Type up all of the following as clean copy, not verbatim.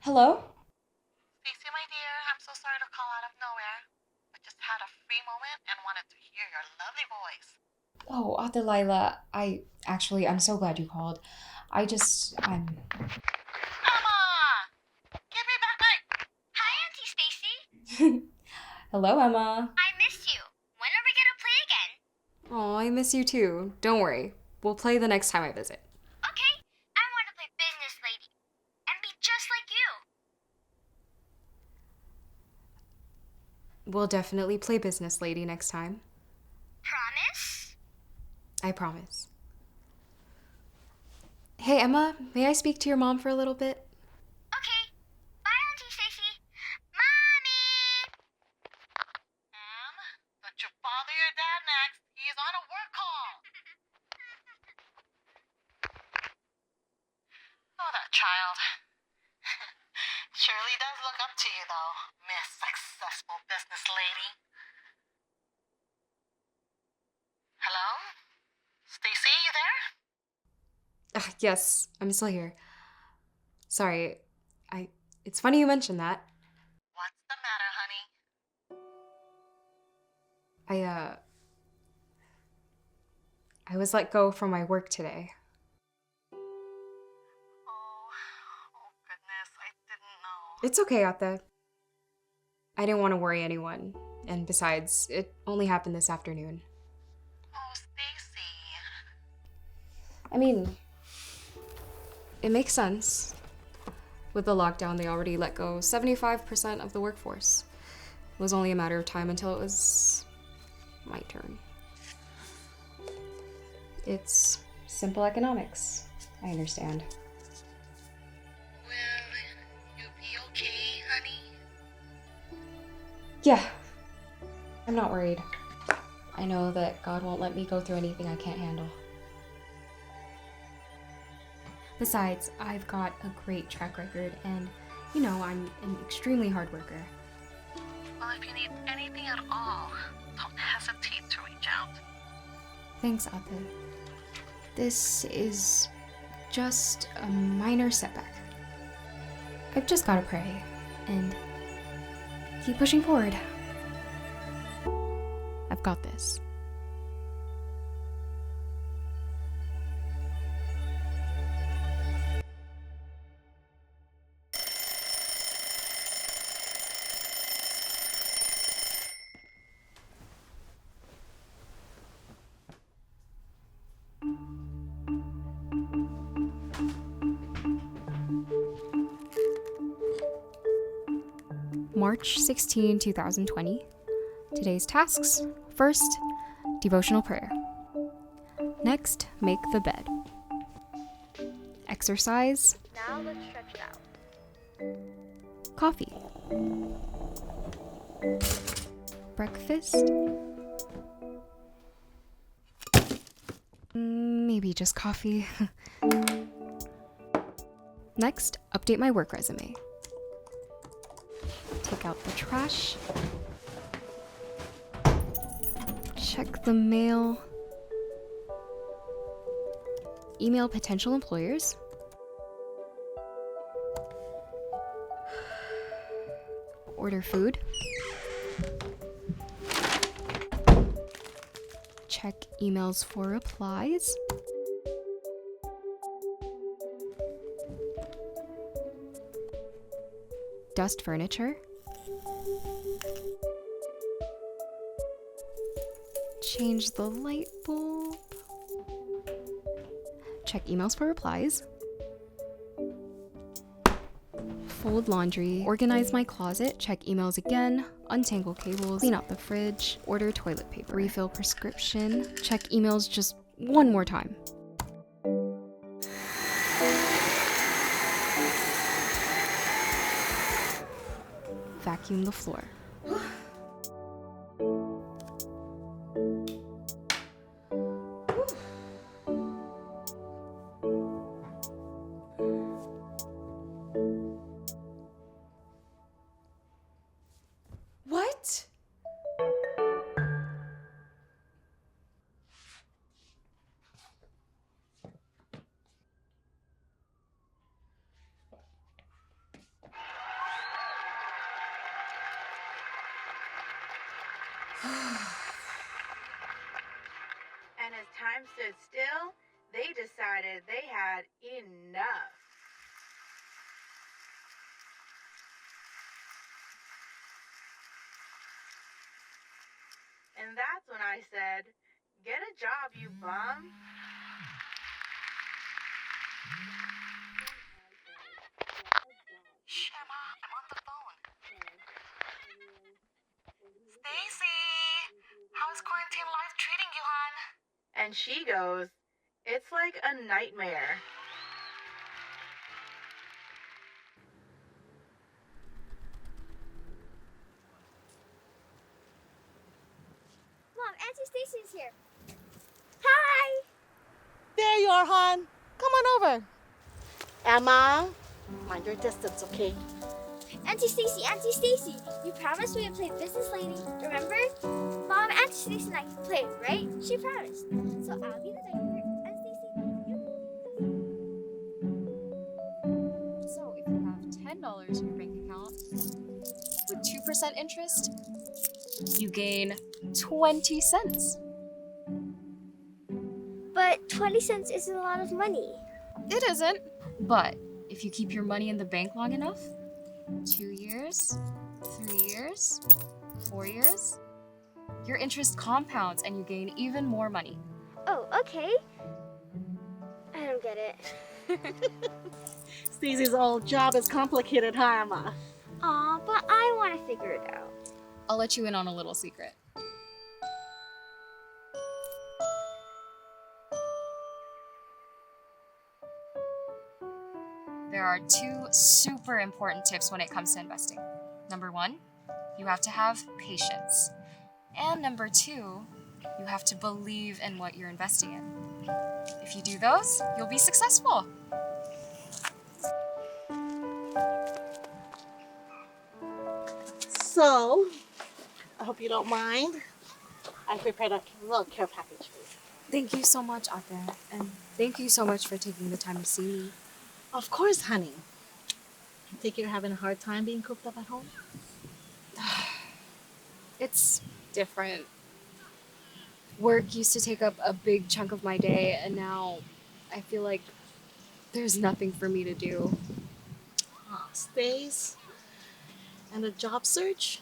Hello? Stacey, my dear, I'm so sorry to call out of nowhere. I just had a free moment and wanted to hear your lovely voice. Oh, Delilah, I'm so glad you called. I'm. Emma! Give me back my... Hi, Auntie Stacy. Hello, Emma. I missed you. When are we gonna play again? Oh, I miss you too. Don't worry. We'll play the next time I visit. Okay, I want to play Business Lady and be just like you. We'll definitely play Business Lady next time. Promise? I promise. Hey, Emma, may I speak to your mom for a little bit? Okay. Bye, Auntie Stacy. Mommy! Don't you bother your dad next. He's on a work call. Oh, that child. Surely does look up to you, though, Miss Successful Business Lady. Hello? Stacy, you there? Yes, I'm still here. Sorry, It's funny you mentioned that. What's the matter, honey? I, uh. I was let go from my work today. Oh goodness, I didn't know. It's okay, Atta. I didn't want to worry anyone. And besides, it only happened this afternoon. Oh, Stacy. I mean, it makes sense. With the lockdown, they already let go 75% of the workforce. It was only a matter of time until it was my turn. It's simple economics. I understand. Will you be okay, honey? Yeah, I'm not worried. I know that God won't let me go through anything I can't handle. Besides, I've got a great track record, and, I'm an extremely hard worker. Well, if you need anything at all, don't hesitate to reach out. Thanks, Ate. This is just a minor setback. I've just gotta pray, and keep pushing forward. I've got this. March 16, 2020. Today's tasks. First, devotional prayer. Next, make the bed. Exercise. Now let's stretch it out. Coffee. Breakfast. Maybe just coffee. Next, update my work resume. Take out the trash. Check the mail. Email potential employers. Order food. Check emails for replies. Dust furniture. Change the light bulb. Check emails for replies. Fold laundry. Organize my closet. Check emails again. Untangle cables. Clean out the fridge. Order toilet paper. Refill prescription. Check emails just one more time. Vacuum the floor. What? And as time stood still, they decided they had enough. And that's when I said, "Get a job, you bum." Shh, Emma, I'm on the phone. Stacy, how's quarantine life treating you, hon? And she goes, "It's like a nightmare." Mom, Auntie Stacy's here. Hi! There you are, hon. Come on over. Emma, mind your distance, okay? Auntie Stacy, you promised we would play Business Lady, remember? Mom, Auntie Stacy and I can play, right? She promised. So I'll be the director, and Stacy, you. So if you have $10 in your bank account with 2% interest, you gain 20 cents. But 20 cents isn't a lot of money. It isn't. But if you keep your money in the bank long enough, 2 years, 3 years, 4 years, your interest compounds and you gain even more money. Oh, okay. I don't get it. Stacey's old job is complicated, huh, Emma? Aw, but I want to figure it out. I'll let you in on a little secret. There are 2 super important tips when it comes to investing. Number 1, you have to have patience. And number 2, you have to believe in what you're investing in. If you do those, you'll be successful. So, I hope you don't mind. I prepared a little care package for you. Thank you so much, Ate. And thank you so much for taking the time to see me. Of course, honey. I think you're having a hard time being cooped up at home? It's different. Work used to take up a big chunk of my day, and now I feel like there's nothing for me to do. Oh, Stace. And the job search?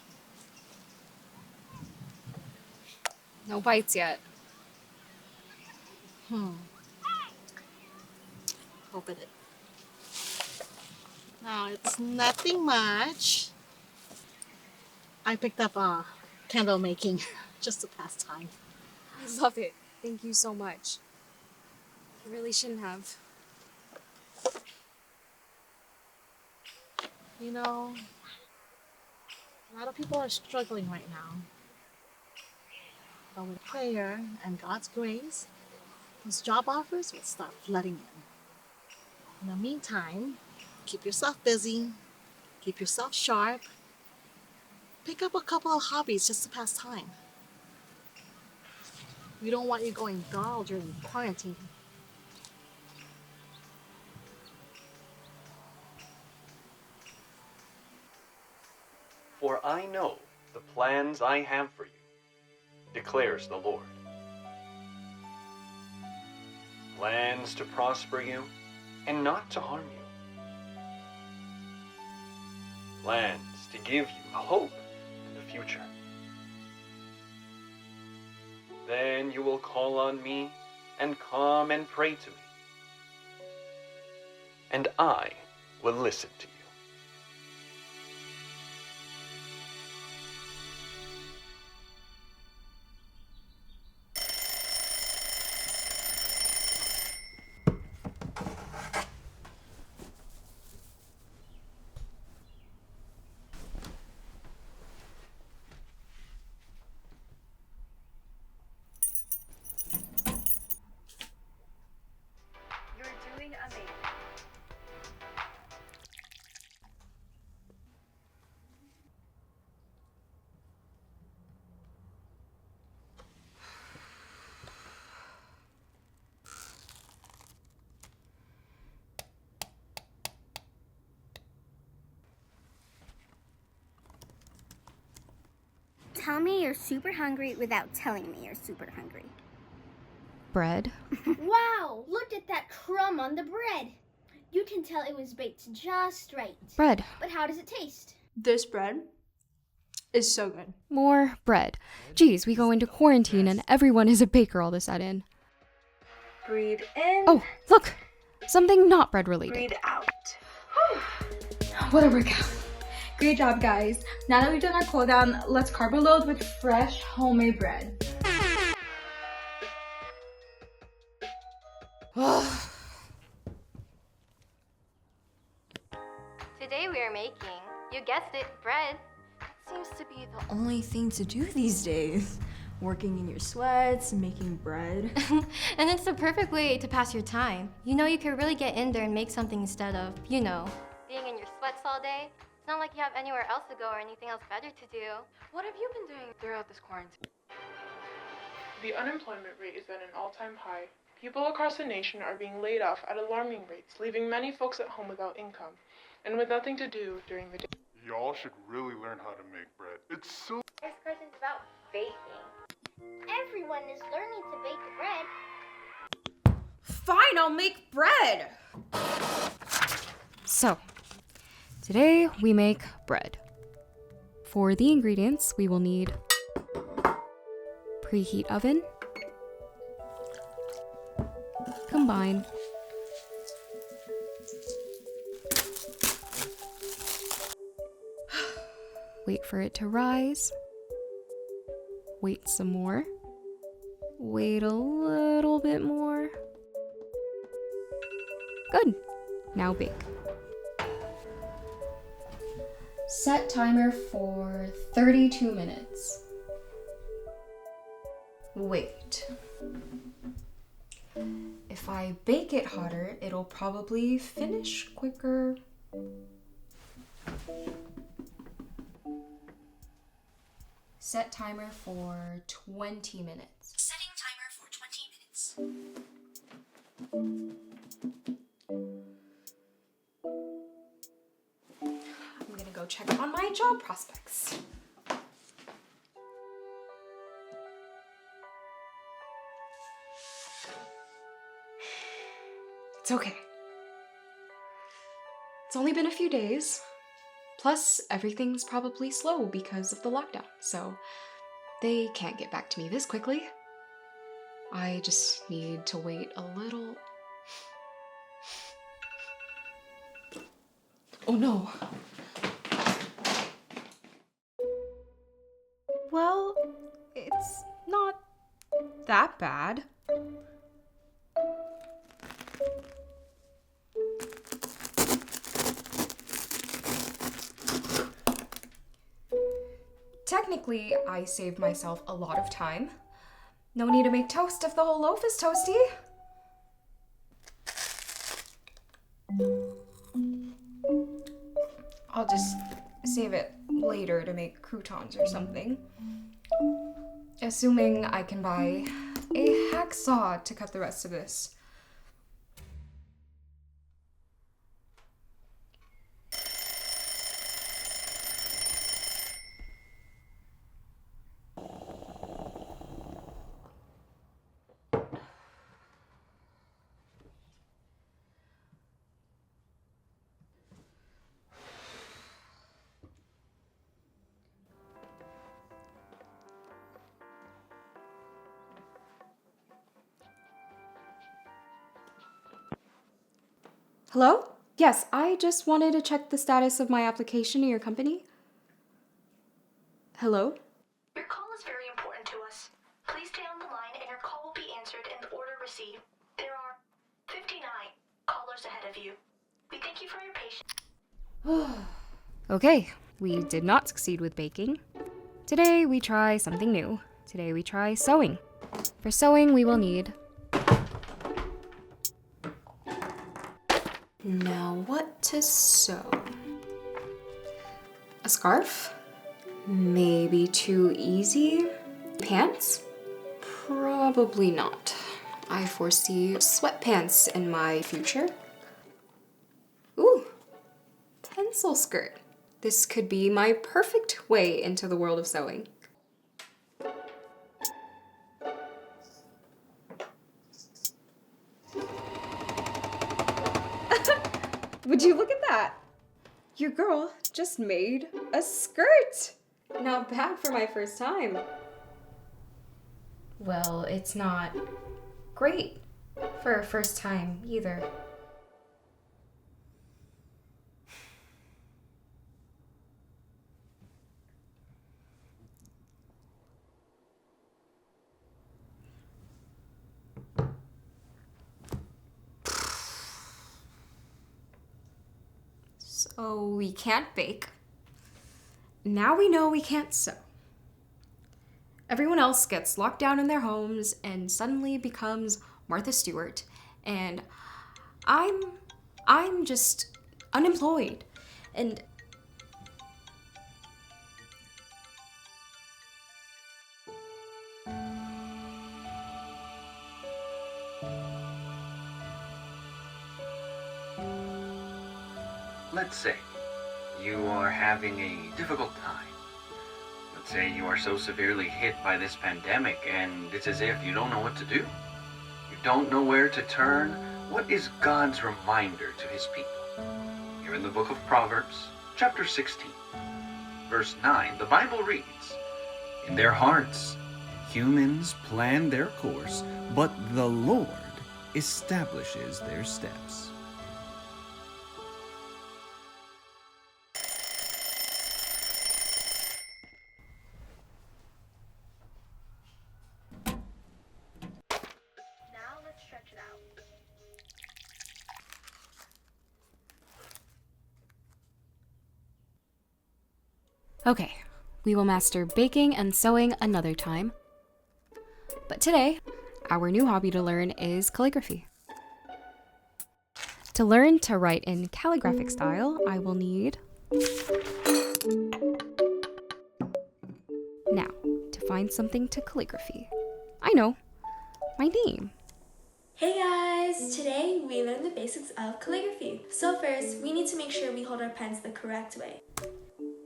No bites yet. Hope it is. No, it's nothing much. I picked up candle making just to pass time. I love it. Thank you so much. You really shouldn't have. You know, a lot of people are struggling right now. But with prayer and God's grace, those job offers will start flooding in. In the meantime, keep yourself busy, keep yourself sharp, pick up a couple of hobbies just to pass time. We don't want you going dull during quarantine. For I know the plans I have for you, declares the Lord. Plans to prosper you and not to harm you. Plans to give you a hope in the future. Then you will call on me and come and pray to me. And I will listen to you. You're doing amazing. tell me you're super hungry without telling me you're super hungry? Bread. Wow, look at that crumb on the bread. You can tell it was baked just right. Bread. But how does it taste? This bread is so good. More bread. Geez, we go into quarantine and everyone is a baker all of a sudden. Breathe in, Oh, look! Something not bread related. breathe out. What a workout. Great job, guys. Now that we've done our cool down, let's carb load with fresh homemade bread. Today we are making, you guessed it, bread. It seems to be the only thing to do these days. Working in your sweats, making bread. And it's the perfect way to pass your time. You know, you can really get in there and make something instead of, you know, Being in your sweats all day, it's not like you have anywhere else to go or anything else better to do. What have you been doing throughout this quarantine? The unemployment rate is at an all-time high. People across the nation are being laid off at alarming rates, leaving many folks at home without income and with nothing to do during the day. Y'all should really learn how to make bread. It's so... This question's about baking. Everyone is learning to bake bread. Fine, I'll make bread. So, today we make bread. For the ingredients, we will need preheat oven, combine, wait for it to rise, wait some more, wait a little bit more. Good. Now bake. Set timer for 32 minutes. Wait. If I bake it hotter, it'll probably finish quicker. Set timer for 20 minutes. Setting timer for 20 minutes. I'm gonna go check on my job prospects. It's okay. It's only been a few days. Plus, everything's probably slow because of the lockdown, so they can't get back to me this quickly. I just need to wait a little. Oh no. Well, it's not that bad. Technically, I saved myself a lot of time. No need to make toast if the whole loaf is toasty. I'll just save it later to make croutons or something. Assuming I can buy a hacksaw to cut the rest of this. Hello? Yes, I just wanted to check the status of my application to your company. Hello? Your call is very important to us. Please stay on the line and your call will be answered in the order received. There are 59 callers ahead of you. We thank you for your patience. Okay, we did not succeed with baking. Today we try something new. Today we try sewing. For sewing, we will need... Now what to sew? A scarf? Maybe too easy? Pants? Probably not. I foresee sweatpants in my future. Ooh, pencil skirt. This could be my perfect way into the world of sewing. Would you look at that? Your girl just made a skirt. Not bad for my first time. Well, it's not great for a first time either. So we can't bake. Now we know we can't sew. Everyone else gets locked down in their homes and suddenly becomes Martha Stewart, and I'm just unemployed. And let's say you are having a difficult time. Let's say you are so severely hit by this pandemic and it's as if you don't know what to do. You don't know where to turn. What is God's reminder to his people? Here in the book of Proverbs, chapter 16, verse 9, the Bible reads, "In their hearts, humans plan their course, but the Lord establishes their steps." Now let's stretch it out. okay, we will master baking and sewing another time. But today, our new hobby to learn is calligraphy. To learn to write in calligraphic style, I will need... Now, to find something to calligraphy. I know, my name. Hey guys! Today we learn the basics of calligraphy. So first, we need to make sure we hold our pens the correct way.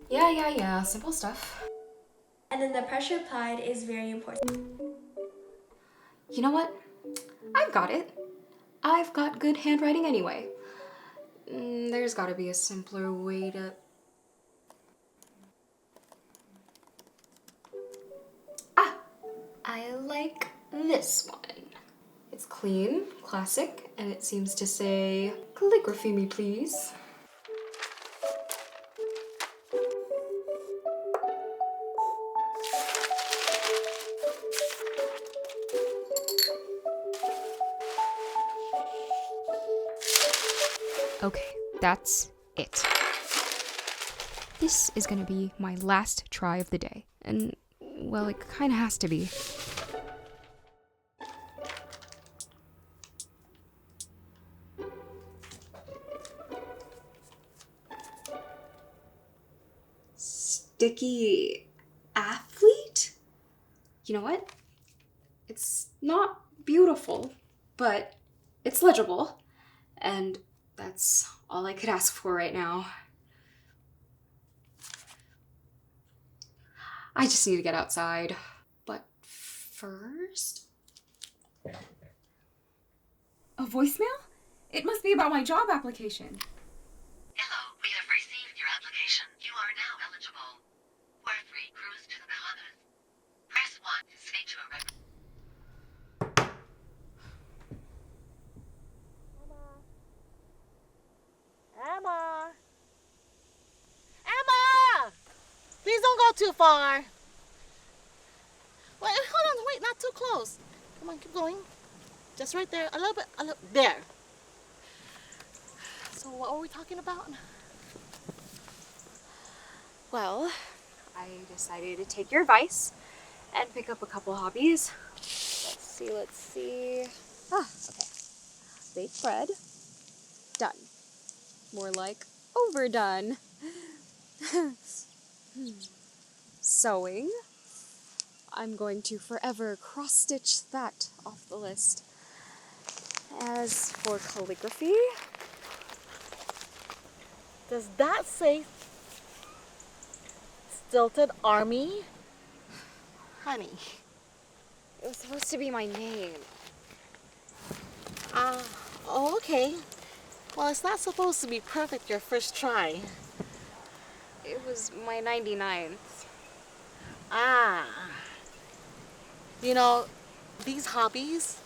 Yeah, simple stuff. And then the pressure applied is very important. You know what? I've got it. I've got good handwriting anyway. There's gotta be a simpler way to... Ah! I like this one. It's clean, classic, and it seems to say, "Calligraphy me, please." Okay, that's it. This is gonna be my last try of the day, and, well, it kinda has to be. Sticky athlete? You know what? It's not beautiful, but it's legible, and that's all I could ask for right now. I just need to get outside. But first... A voicemail? It must be about my job application. Hello, we have received your application. You are now eligible for a free cruise to the Bahamas. Press 1 to state your Emma! Emma! Please don't go too far. Wait, hold on, wait, not too close. Come on, keep going. Just right there, a little bit, there. So what were we talking about? Well, I decided to take your advice and pick up a couple hobbies. Let's see. Ah, okay. Baked bread. Done. More like overdone. Sewing. I'm going to forever cross-stitch that off the list. As for calligraphy... Does that say Stilted Army? Honey. It was supposed to be my name. Oh, okay. Well, it's not supposed to be perfect your first try. It was my 99th. Ah. You know, these hobbies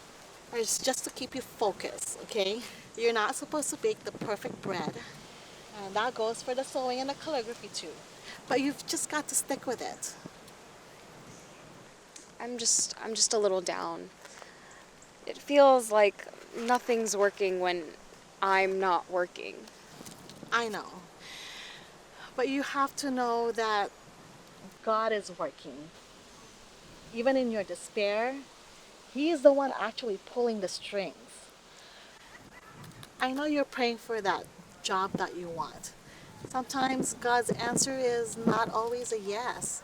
are just to keep you focused, okay? You're not supposed to bake the perfect bread. And that goes for the sewing and the calligraphy too. But you've just got to stick with it. I'm just a little down. It feels like nothing's working when I'm not working. I know. But you have to know that God is working. Even in your despair, He is the one actually pulling the strings. I know you're praying for that job that you want. Sometimes God's answer is not always a yes.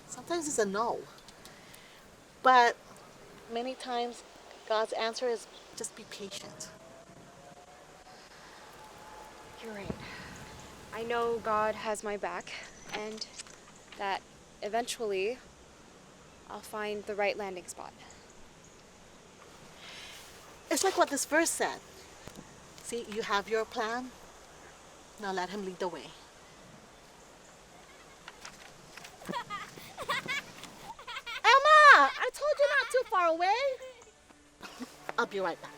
Sometimes it's a no. But many times God's answer is just be patient. You're right. I know God has my back, and that eventually I'll find the right landing spot. It's like what this verse said. See, you have your plan. Now let Him lead the way. Emma! I told you not too far away. I'll be right back.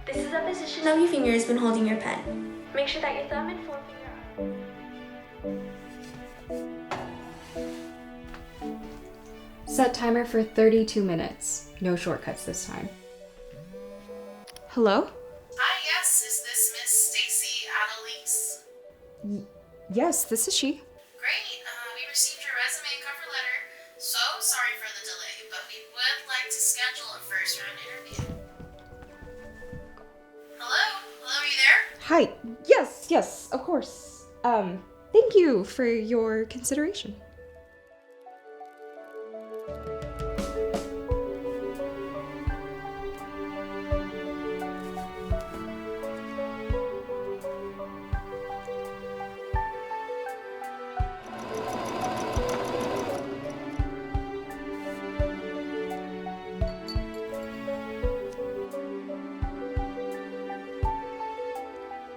This is the position of your fingers when holding your pen. Make sure that your thumb and forefinger are. Set timer for 32 minutes. No shortcuts this time. Hello? Hi, yes, is this Miss Stacy Annalise? Yes, this is she. Great, we received your resume and cover letter. So sorry for the delay, but we would like to schedule a first round interview. Hello? Hello, are you there? Hi. Yes, of course. Thank you for your consideration.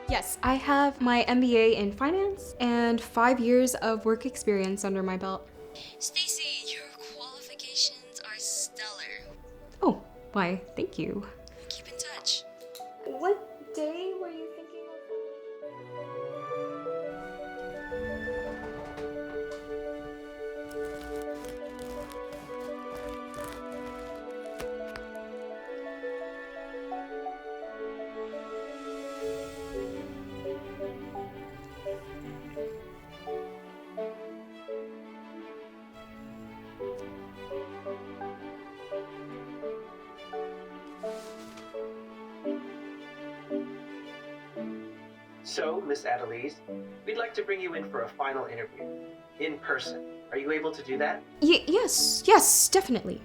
Yes, I have my MBA in finance and 5 years of work experience under my belt. Stacy, your qualifications are stellar. Oh, why, thank you. Keep in touch. What day were you thinking of? So, Miss Adelise, we'd like to bring you in for a final interview. In person. Are you able to do that? Yes, definitely.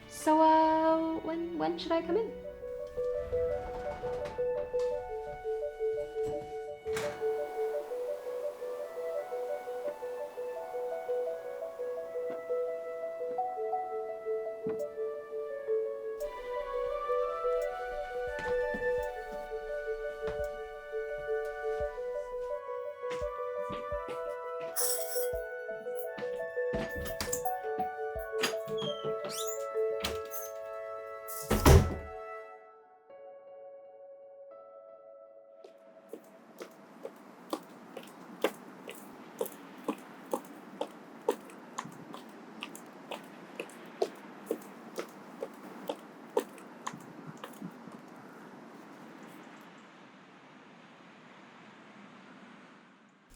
So, when should I come in?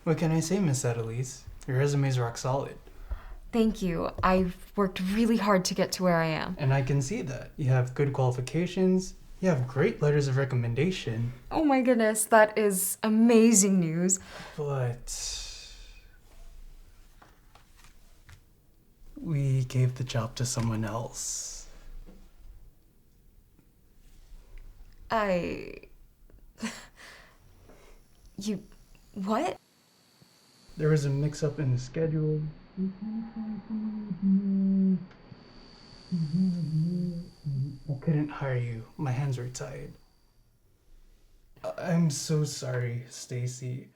What can I say, Miss Adelise? Your resume's rock solid. Thank you. I've worked really hard to get to where I am. And I can see that. You have good qualifications. You have great letters of recommendation. Oh my goodness, that is amazing news. But We gave the job to someone else. You. What? There was a mix-up in the schedule. I couldn't hire you. My hands were tied. I'm so sorry, Stacy.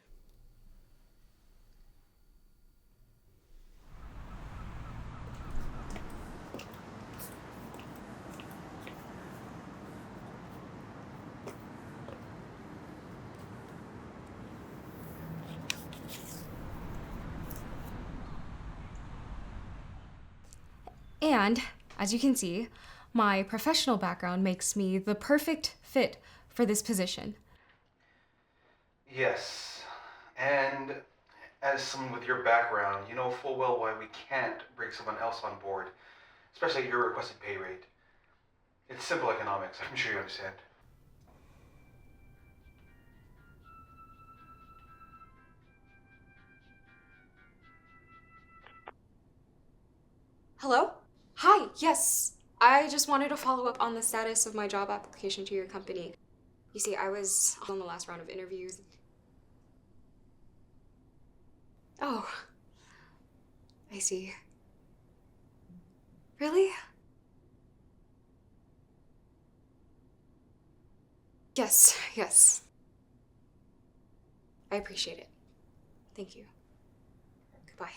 And, as you can see, my professional background makes me the perfect fit for this position. Yes, and as someone with your background, you know full well why we can't bring someone else on board, especially at your requested pay rate. It's simple economics. I'm sure you understand. Hello? Hi, yes. I just wanted to follow up on the status of my job application to your company. You see, I was on the last round of interviews. Oh. I see. Really? Yes, yes. I appreciate it. Thank you. Goodbye.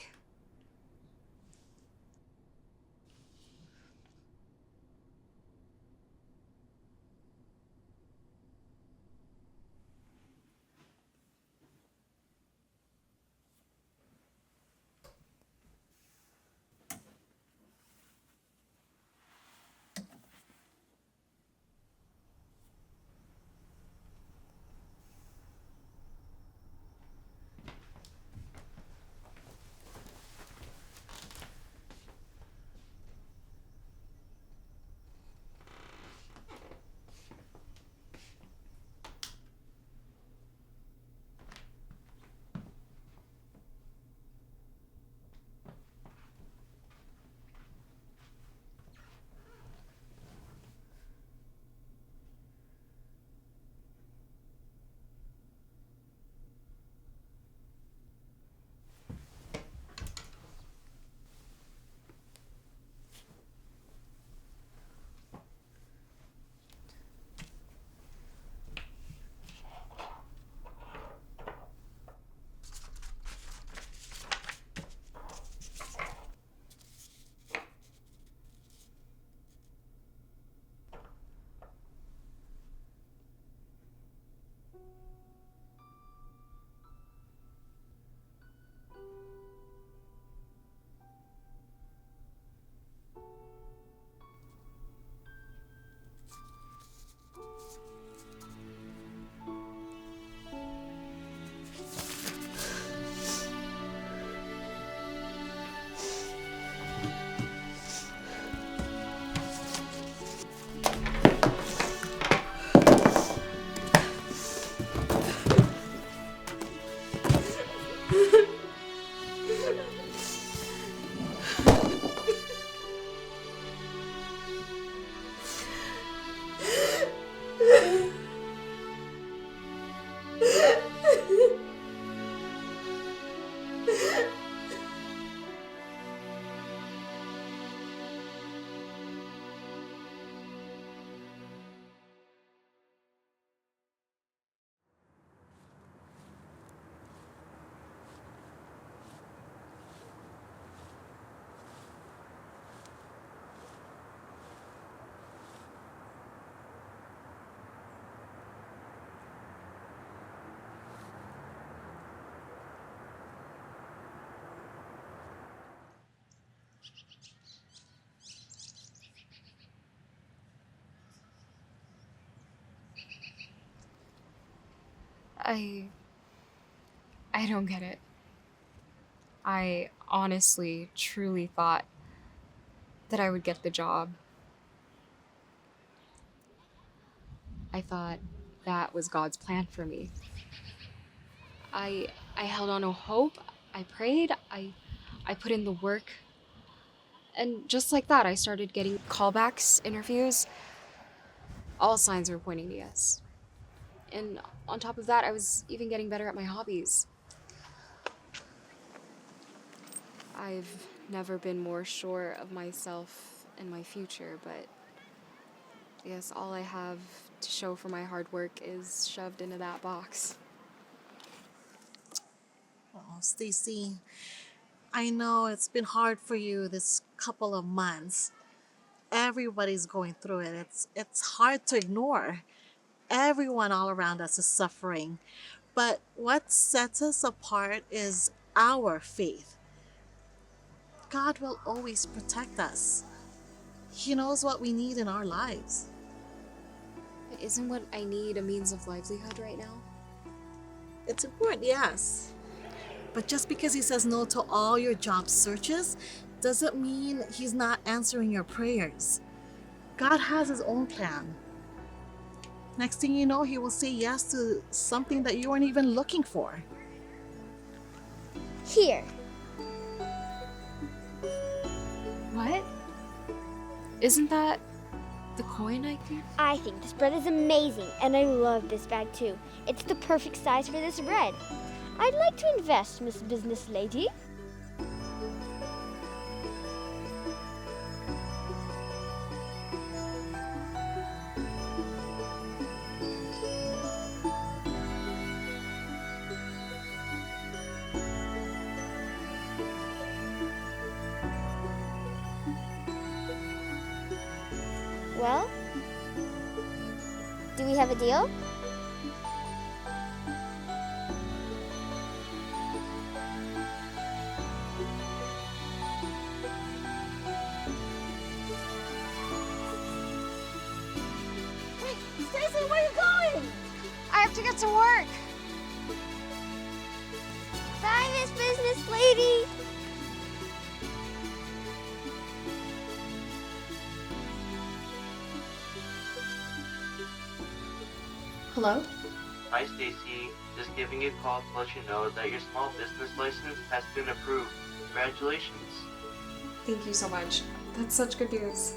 I don't get it. I honestly, truly thought that I would get the job. I thought that was God's plan for me. I held on to hope. I prayed. I put in the work. And just like that, I started getting callbacks, interviews. All signs were pointing to yes. And on top of that, I was even getting better at my hobbies. I've never been more sure of myself and my future, but I guess all I have to show for my hard work is shoved into that box. Oh, Stacy, I know it's been hard for you this couple of months. Everybody's going through it. It's hard to ignore. Everyone all around us is suffering. But what sets us apart is our faith. God will always protect us. He knows what we need in our lives. But isn't what I need a means of livelihood right now? It's important, yes. But just because he says no to all your job searches doesn't mean he's not answering your prayers. God has his own plan. Next thing you know, he will say yes to something that you weren't even looking for. Here. What? Isn't that the coin I think? I think this bread is amazing, and I love this bag too. It's the perfect size for this bread. I'd like to invest, Miss Business Lady. Well, do we have a deal? Wait, Stacy, where are you going? I have to get to work. Bye, Miss Business Lady. Hello? Hi Stacy, just giving you a call to let you know that your small business license has been approved. Congratulations. Thank you so much. That's such good news.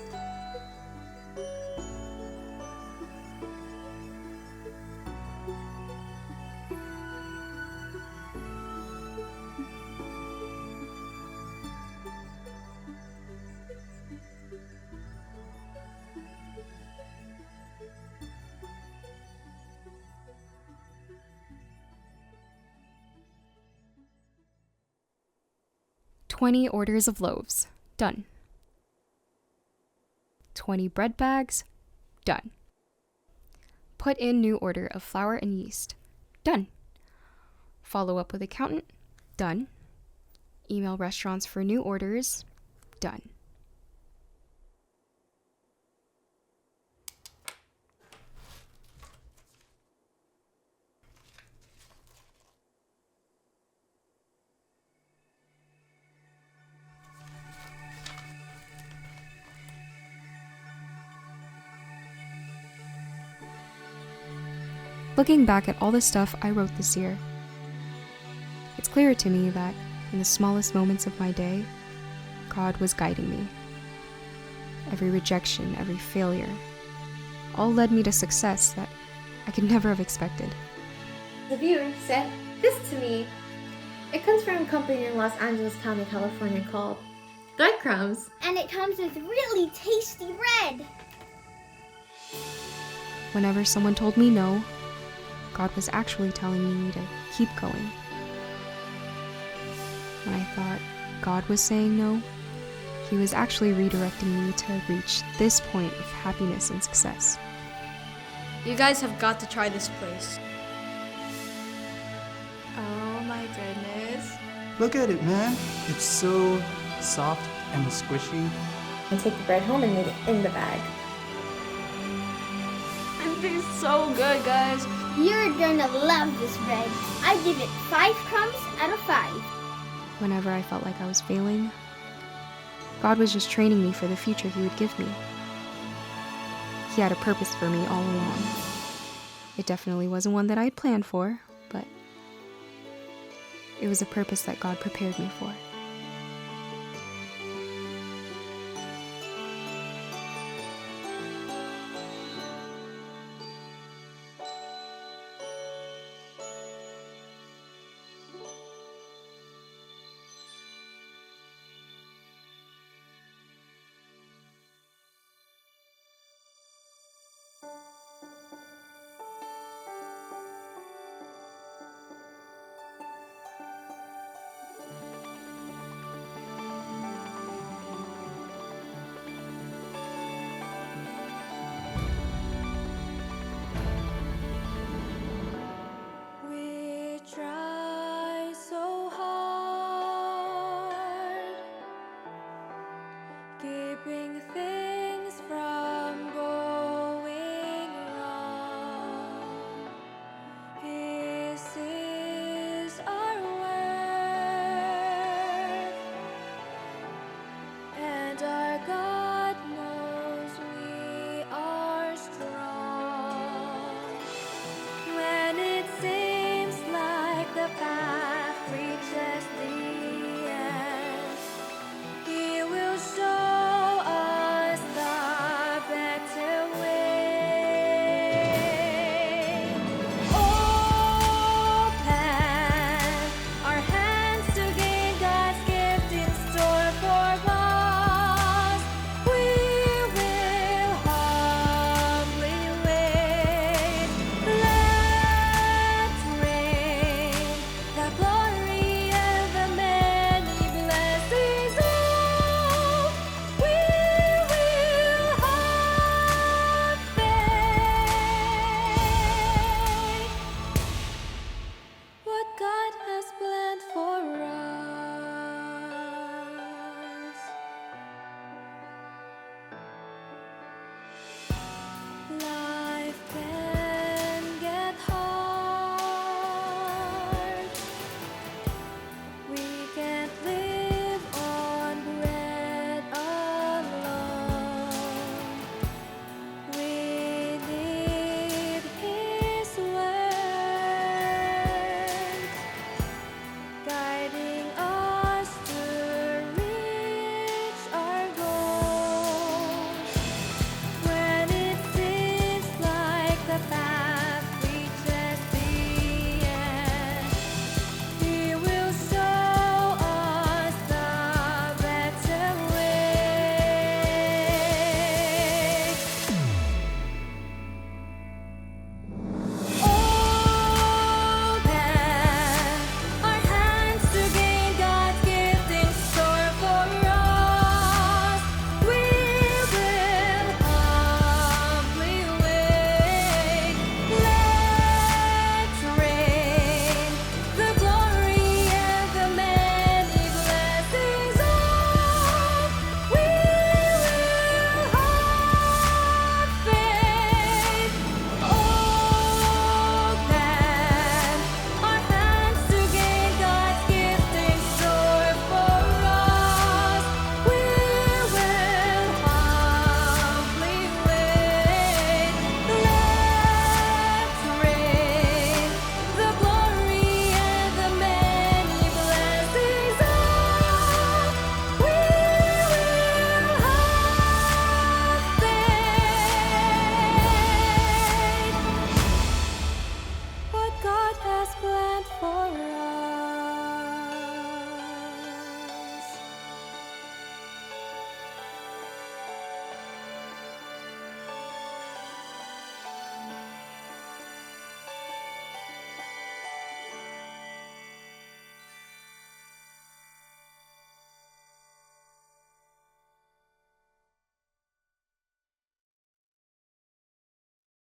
$20 orders of loaves. Done. 20 bread bags. Done. Put in new order of flour and yeast. Done. Follow up with accountant. Done. Email restaurants for new orders. Done. Looking back at all the stuff I wrote this year, it's clear to me that in the smallest moments of my day, God was guiding me. Every rejection, every failure, all led me to success that I could never have expected. The viewer sent this to me. It comes from a company in Los Angeles County, California called Breadcrumbs. And it comes with really tasty bread. Whenever someone told me no, God was actually telling me to keep going. When I thought God was saying no, He was actually redirecting me to reach this point of happiness and success. You guys have got to try this place. Oh my goodness. Look at it, man. It's so soft and squishy. And take the bread home and leave it in the bag. It tastes so good, guys. You're gonna love this bread. I give it 5 crumbs out of 5. Whenever I felt like I was failing, God was just training me for the future He would give me. He had a purpose for me all along. It definitely wasn't one that I'd planned for, but it was a purpose that God prepared me for. Ring